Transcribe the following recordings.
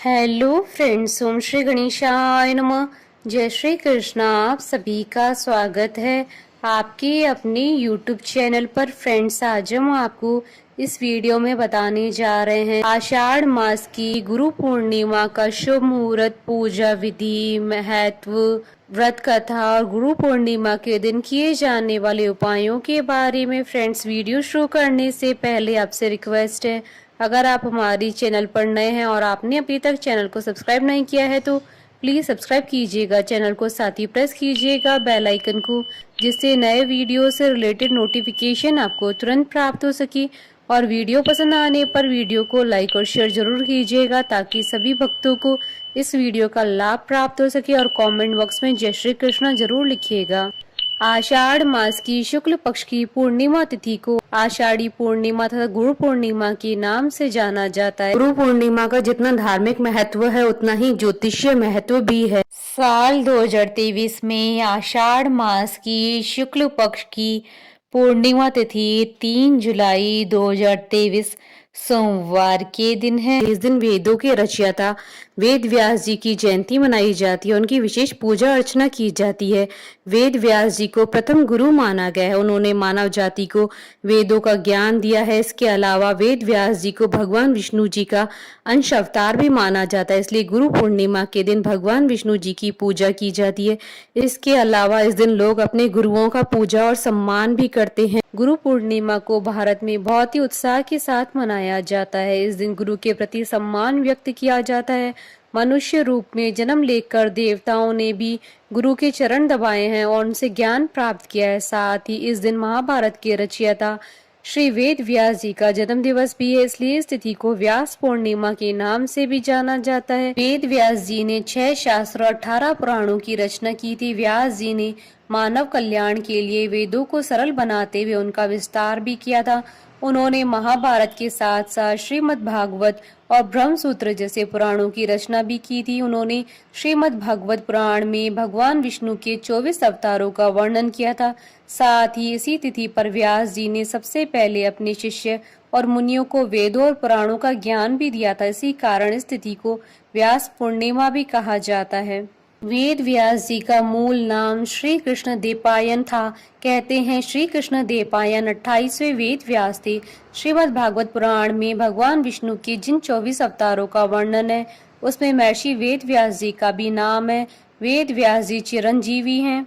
Hello friends, ओम श्री गणेशाय नमः। जय श्री कृष्णा। आप सभी का स्वागत है आपके अपने यूट्यूब चैनल पर। फ्रेंड्स, आज हम आपको इस वीडियो में बताने जा रहे हैं आषाढ़ मास की गुरु पूर्णिमा का शुभ मुहूर्त, पूजा विधि, महत्व, व्रत कथा और गुरु पूर्णिमा के दिन किए जाने वाले उपायों के बारे में। फ्रेंड्स, वीडियो शुरू करने से पहले आपसे रिक्वेस्ट है, अगर आप हमारी चैनल पर नए हैं और आपने अभी तक चैनल को सब्सक्राइब नहीं किया है तो प्लीज सब्सक्राइब कीजिएगा चैनल को, साथ ही प्रेस कीजिएगा बेल आइकन को, जिससे नए वीडियो से रिलेटेड नोटिफिकेशन आपको तुरंत प्राप्त हो सके। और वीडियो पसंद आने पर वीडियो को लाइक और शेयर जरूर कीजिएगा ताकि सभी भक्तों को इस वीडियो का लाभ प्राप्त हो सके। और कमेंट बॉक्स में जय श्री कृष्णा जरूर लिखिएगा। आषाढ़ मास की शुक्ल पक्ष की पूर्णिमा तिथि को आषाढ़ी पूर्णिमा तथा गुरु पूर्णिमा के नाम से जाना जाता है। गुरु पूर्णिमा का जितना धार्मिक महत्व है उतना ही ज्योतिषीय महत्व भी है। साल 2023 में आषाढ़ मास की शुक्ल पक्ष की पूर्णिमा तिथि 3 जुलाई 2023 सोमवार के दिन है। इस दिन वेदों के रचयिता वेद व्यास जी की जयंती मनाई जाती है। उनकी विशेष पूजा अर्चना की जाती है। वेद व्यास जी को प्रथम गुरु माना गया है। उन्होंने मानव जाति को वेदों का ज्ञान दिया है। इसके अलावा वेद व्यास जी को भगवान विष्णु जी का अंश अवतार भी माना जाता है, इसलिए गुरु पूर्णिमा के दिन भगवान विष्णु जी की पूजा की जाती है। इसके अलावा इस दिन लोग अपने गुरुओं का पूजा और सम्मान भी करते हैं। गुरु पूर्णिमा को भारत में बहुत ही उत्साह के साथ मनाया जाता है। इस दिन गुरु के प्रति सम्मान व्यक्त किया जाता है। मनुष्य रूप में जन्म लेकर देवताओं ने भी गुरु के चरण दबाए हैं और उनसे ज्ञान प्राप्त किया है। साथ ही इस दिन महाभारत के रचयिता श्री वेद व्यास जी का जन्म दिवस भी है, इसलिए इस तिथि को व्यास पूर्णिमा के नाम से भी जाना जाता है। वेद व्यास जी ने 6 शास्त्र और 18 पुराणों की रचना की थी। व्यास जी ने मानव कल्याण के लिए वेदों को सरल बनाते हुए उनका विस्तार भी किया था। उन्होंने महाभारत के साथ साथ श्रीमद् भागवत और ब्रह्म सूत्र जैसे पुराणों की रचना भी की थी। उन्होंने श्रीमद् भागवत पुराण में भगवान विष्णु के 24 अवतारों का वर्णन किया था। साथ ही इसी तिथि पर व्यास जी ने सबसे पहले अपने शिष्य और मुनियों को वेदों और पुराणों का ज्ञान भी दिया था। इसी कारण इस तिथि को व्यास पूर्णिमा भी कहा जाता है। वेद व्यास जी का मूल नाम श्री कृष्ण देवपायन था। कहते हैं श्री कृष्ण देवपायन 28वें वेद व्यास थे। श्रीमद् भागवत पुराण में भगवान विष्णु के जिन 24 अवतारों का वर्णन है उसमें महर्षि वेद व्यास जी का भी नाम है। वेद व्यास जी चिरंजीवी हैं।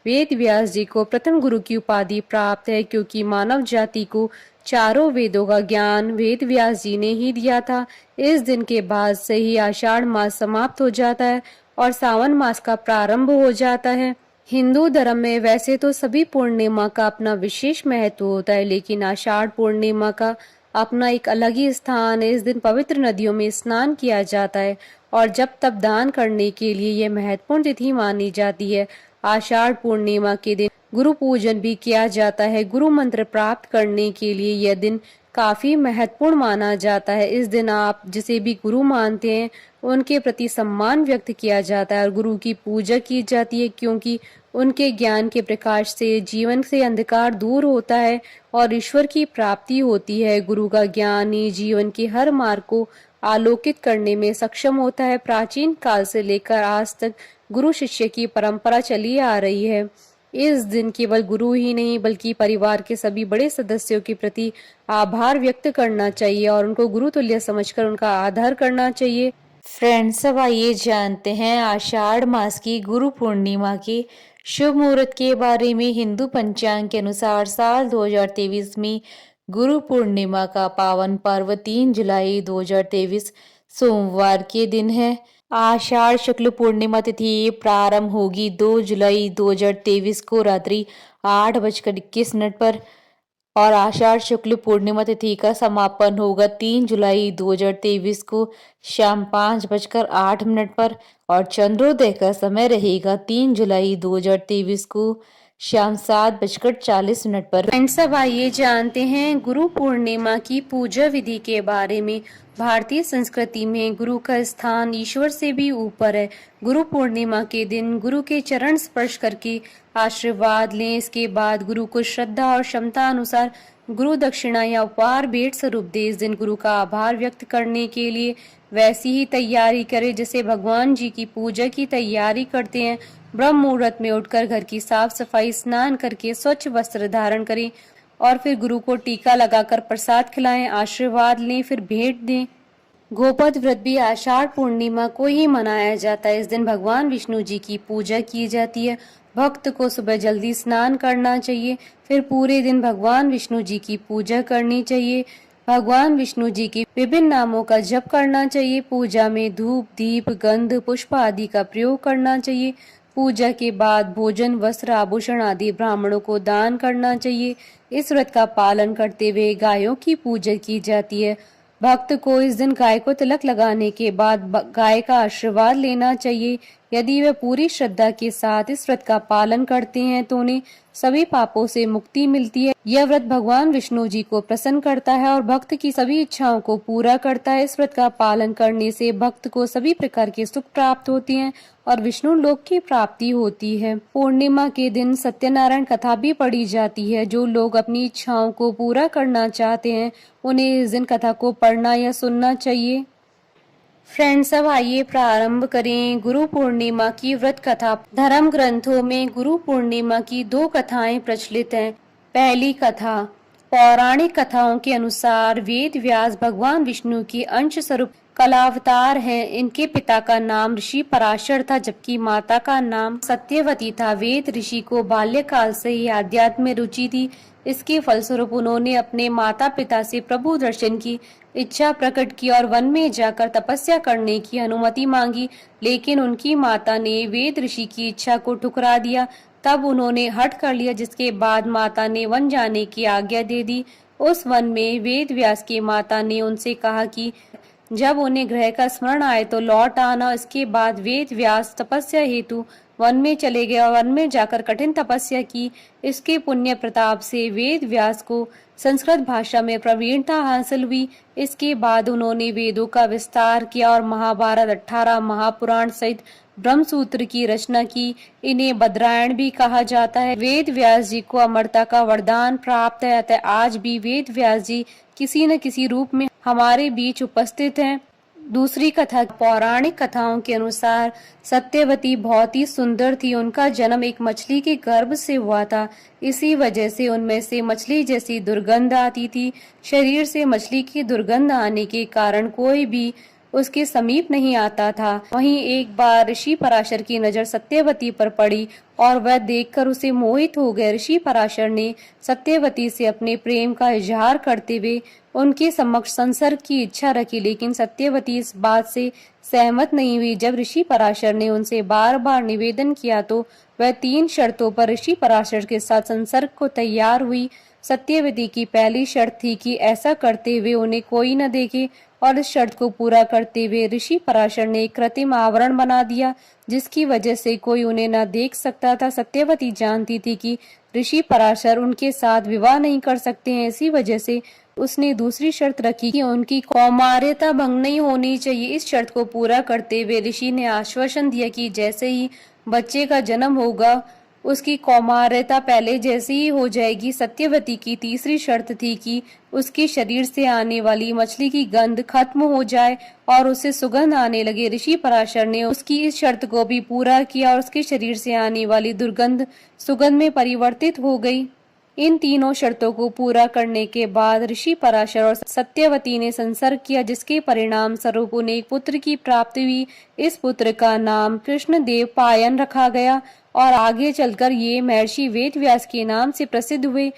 वेद व्यास जी को प्रथम गुरु की उपाधि प्राप्त है क्योंकि मानव जाति को चारों वेदों का ज्ञान वेद व्यास जी ने ही दिया था। इस दिन के बाद से ही आषाढ़ मास समाप्त हो जाता है और सावन मास का प्रारंभ हो जाता है। हिंदू धर्म में वैसे तो सभी पूर्णिमा का अपना विशेष महत्व होता है, लेकिन आषाढ़ पूर्णिमा का अपना एक अलग ही स्थान है। इस दिन पवित्र नदियों में स्नान किया जाता है और जप तप दान करने के लिए यह महत्वपूर्ण तिथि मानी जाती है। आषाढ़ पूर्णिमा के दिन गुरु पूजन भी किया जाता है। गुरु मंत्र प्राप्त करने के लिए यह दिन काफी महत्वपूर्ण माना जाता है। इस दिन आप जिसे भी गुरु मानते हैं उनके प्रति सम्मान व्यक्त किया जाता है और गुरु की पूजा की जाती है, क्योंकि उनके ज्ञान के प्रकाश से जीवन से अंधकार दूर होता है और ईश्वर की प्राप्ति होती है। गुरु का ज्ञान ही जीवन के हर मार्ग को आलोकित करने में सक्षम होता है। प्राचीन काल से लेकर आज तक गुरु शिष्य की परंपरा चली आ रही है। इस दिन केवल गुरु ही नहीं बल्कि परिवार के सभी बड़े सदस्यों के प्रति आभार व्यक्त करना चाहिए और उनको गुरु तुल्य समझकर उनका आदर करना चाहिए। फ्रेंड्स, अब आइए जानते हैं आषाढ़ मास की गुरु पूर्णिमा के शुभ मुहूर्त के बारे में। हिंदू पंचांग के अनुसार साल 2023 में गुरु पूर्णिमा का पावन पर्व 3 जुलाई 2023 सोमवार के दिन है। आषाढ़ शुक्ल पूर्णिमा तिथि प्रारंभ होगी 2 जुलाई 2023 को रात्रि 8:21 पर और आषाढ़ शुक्ल पूर्णिमा तिथि का समापन होगा 3 जुलाई 2023 को शाम 5:08 पर और चंद्रोदय का समय रहेगा 3 जुलाई 2023 को शाम 7:40 पर। फ्रेंड्स, अब आइए जानते हैं गुरु पूर्णिमा की पूजा विधि के बारे में। भारतीय संस्कृति में गुरु का स्थान ईश्वर से भी ऊपर है। गुरु पूर्णिमा के दिन गुरु के चरण स्पर्श करके आशीर्वाद लें। इसके बाद गुरु को श्रद्धा और क्षमता अनुसार गुरु दक्षिणा या उपहार भेंट स्वरूप दे। इस दिन गुरु का आभार व्यक्त करने के लिए वैसी ही तैयारी करें जैसे भगवान जी की पूजा की तैयारी करते हैं। ब्रह्म मुहूर्त में उठकर घर की साफ सफाई, स्नान करके स्वच्छ वस्त्र धारण करें और फिर गुरु को टीका लगाकर प्रसाद खिलाएं, आशीर्वाद लें, फिर भेंट दें। गोपद व्रत भी आषाढ़ पूर्णिमा को ही मनाया जाता है। इस दिन भगवान विष्णु जी की पूजा की जाती है। भक्त को सुबह जल्दी स्नान करना चाहिए, फिर पूरे दिन भगवान विष्णु जी की पूजा करनी चाहिए। भगवान विष्णु जी के विभिन्न नामों का जप करना चाहिए। पूजा में धूप, दीप, गंध, पुष्प आदि का प्रयोग करना चाहिए। पूजा के बाद भोजन, वस्त्र, आभूषण आदि ब्राह्मणों को दान करना चाहिए। इस व्रत का पालन करते हुए गायों की पूजा की जाती है। भक्त को इस दिन गाय को तिलक लगाने के बाद गाय का आशीर्वाद लेना चाहिए। यदि वे पूरी श्रद्धा के साथ इस व्रत का पालन करते हैं तो उन्हें सभी पापों से मुक्ति मिलती है। यह व्रत भगवान विष्णु जी को प्रसन्न करता है और भक्त की सभी इच्छाओं को पूरा करता है। इस व्रत का पालन करने से भक्त को सभी प्रकार के सुख प्राप्त होते हैं और विष्णु लोक की प्राप्ति होती है। पूर्णिमा के दिन सत्यनारायण कथा भी पढ़ी जाती है। जो लोग अपनी इच्छाओं को पूरा करना चाहते हैं उन्हें इस दिन कथा को पढ़ना या सुनना चाहिए। फ्रेंड्स, अब आइए प्रारंभ करें गुरु पूर्णिमा की व्रत कथा। धर्म ग्रंथों में गुरु पूर्णिमा की 2 कथाएं प्रचलित हैं। पहली कथा, पौराणिक कथाओं के अनुसार वेद व्यास भगवान विष्णु की अंश स्वरूप कलावतार हैं। इनके पिता का नाम ऋषि पराशर था जबकि माता का नाम सत्यवती था। वेद ऋषि को बाल्यकाल से ही आध्यात्म में रुचि थी। इसके फलस्वरूप उन्होंने अपने माता पिता से प्रभु दर्शन की इच्छा प्रकट की और वन में जाकर तपस्या करने की अनुमति मांगी, लेकिन उनकी माता ने वेद ऋषि की इच्छा को ठुकरा दिया। तब उन्होंने हठ कर लिया, जिसके बाद माता ने वन जाने की आज्ञा दे दी। उस वन में वेद व्यास की माता ने उनसे कहा कि जब उन्हें ग्रह का स्मरण आए तो लौट आना। इसके बाद वेद व्यास तपस्या हेतु वन में चले गए और वन में जाकर कठिन तपस्या की। इसके पुण्य प्रताप से वेद व्यास को संस्कृत भाषा में प्रवीणता हासिल हुई। इसके बाद उन्होंने वेदों का विस्तार किया और महाभारत, 18 महापुराण सहित ब्रह्मसूत्र की रचना की। इन्हें बद्रायण भी कहा जाता है। वेद व्यास जी को अमरता का वरदान प्राप्त है, अतः आज भी वेद व्यास जी किसी न किसी रूप में हमारे बीच उपस्थित हैं। दूसरी कथा, पौराणिक कथाओं के अनुसार सत्यवती बहुत ही सुंदर थी। उनका जन्म एक मछली के गर्भ से हुआ था। इसी वजह से उनमें से मछली जैसी दुर्गंध आती थी। शरीर से मछली की दुर्गंध आने के कारण कोई भी उसके समीप नहीं आता था। वहीं एक बार ऋषि पराशर की नजर सत्यवती पर पड़ी और वह देखकर उसे मोहित हो गए। ऋषि पराशर ने सत्यवती से अपने प्रेम का इजहार करते हुए उनके समक्ष संसर्ग की इच्छा रखी, लेकिन सत्यवती इस बात से सहमत नहीं हुई। जब ऋषि पराशर ने उनसे बार बार निवेदन किया तो वह 3 शर्तों पर ऋषि पराशर के साथ संसर्ग को तैयार हुई। सत्यवती की पहली शर्त थी कि ऐसा करते हुए उन्हें कोई न देखे, और इस शर्त को पूरा करते हुए ऋषि पराशर ने एक कृत्रिम आवरण बना दिया जिसकी वजह से कोई उन्हें न देख सकता था। सत्यवती जानती थी कि ऋषि पराशर उनके साथ विवाह नहीं कर सकते हैं, इसी वजह से उसने दूसरी शर्त रखी कि उनकी कौमार्यता भंग नहीं होनी चाहिए। इस शर्त को पूरा करते हुए ऋषि ने आश्वासन दिया कि जैसे ही बच्चे का जन्म होगा उसकी कौमार्यता पहले जैसी ही हो जाएगी। सत्यवती की तीसरी शर्त थी कि उसके शरीर से आने वाली मछली की गंध खत्म हो जाए और उसे सुगंध आने लगे। ऋषि पराशर ने उसकी इस शर्त को भी पूरा किया और उसके शरीर से आने वाली दुर्गंध सुगंध में परिवर्तित हो गई। इन तीनों शर्तों को पूरा करने के बाद ऋषि पराशर और सत्यवती ने संसर्ग किया, जिसके परिणाम स्वरूप उन्हें एक पुत्र की प्राप्ति हुई। इस पुत्र का नाम कृष्णदेव पायन रखा गया और आगे चलकर ये महर्षि वेद व्यास के नाम से प्रसिद्ध हुए।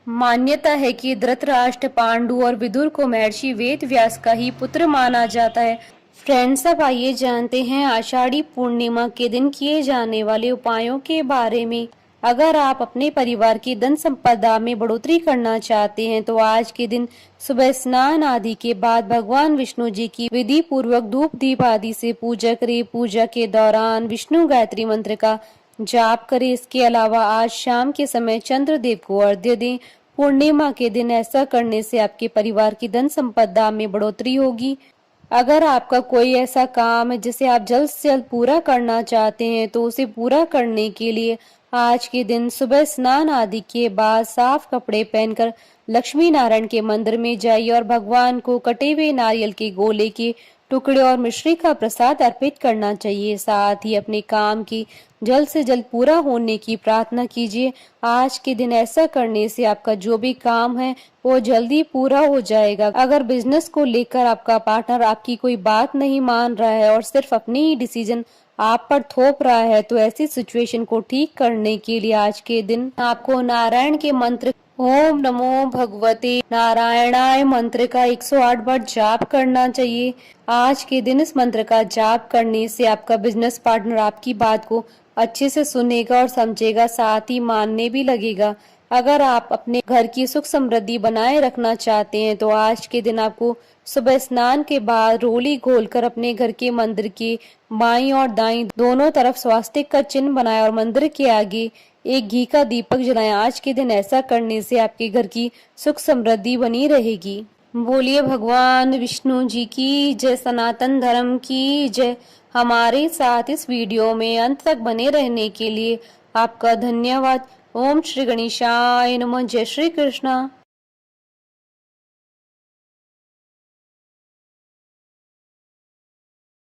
मान्यता है कि धृतराष्ट्र, पांडु और विदुर को महर्षि वेद व्यास का ही पुत्र माना जाता है। फ्रेंड्स, अब आइए जानते हैं आषाढ़ी पूर्णिमा के दिन किए जाने वाले उपायों के बारे में। अगर आप अपने परिवार की धन संपदा में बढ़ोतरी करना चाहते हैं तो आज के दिन सुबह स्नान आदि के बाद भगवान विष्णु जी की विधि पूर्वक धूप दीप आदि से पूजा करें। पूजा के दौरान विष्णु गायत्री मंत्र का जाप करें। इसके अलावा आज शाम के समय चंद्रदेव को अर्घ्य दें। पूर्णिमा के दिन ऐसा करने से आपके परिवार की धन संपदा में बढ़ोतरी होगी। अगर आपका कोई ऐसा काम है जिसे आप जल्द से जल्द पूरा करना चाहते हैं तो उसे पूरा करने के लिए आज के दिन सुबह स्नान आदि के बाद साफ कपड़े पहनकर लक्ष्मी नारायण के मंदिर में जाइए और भगवान को कटे हुए नारियल के गोले के टुकड़े और मिश्री का प्रसाद अर्पित करना चाहिए। साथ ही अपने काम की जल्द से जल्द पूरा होने की प्रार्थना कीजिए। आज के दिन ऐसा करने से आपका जो भी काम है वो जल्दी पूरा हो जाएगा। अगर बिजनेस को लेकर आपका पार्टनर आपकी कोई बात नहीं मान रहा है और सिर्फ अपनी ही डिसीजन आप पर थोप रहा है तो ऐसी सिचुएशन को ठीक करने के लिए आज के दिन आपको नारायण के मंत्र ओम नमो भगवते नारायणाय मंत्र का 108 बार जाप करना चाहिए। आज के दिन इस मंत्र का जाप करने से आपका बिजनेस पार्टनर आपकी बात को अच्छे से सुनेगा और समझेगा, साथ ही मानने भी लगेगा। अगर आप अपने घर की सुख समृद्धि बनाए रखना चाहते हैं तो आज के दिन आपको सुबह स्नान के बाद रोली घोलकर अपने घर के मंदिर के बाईं और दाईं दोनों तरफ स्वास्तिक का चिन्ह बनाएं और मंदिर के आगे एक घी का दीपक जलाएं। आज के दिन ऐसा करने से आपके घर की सुख समृद्धि बनी रहेगी। बोलिए भगवान विष्णु जी की जय, सनातन धर्म की जय। हमारे साथ इस वीडियो में अंत तक बने रहने के लिए आपका धन्यवाद। ओम श्री गणेशाय नमः। जय श्री कृष्णा।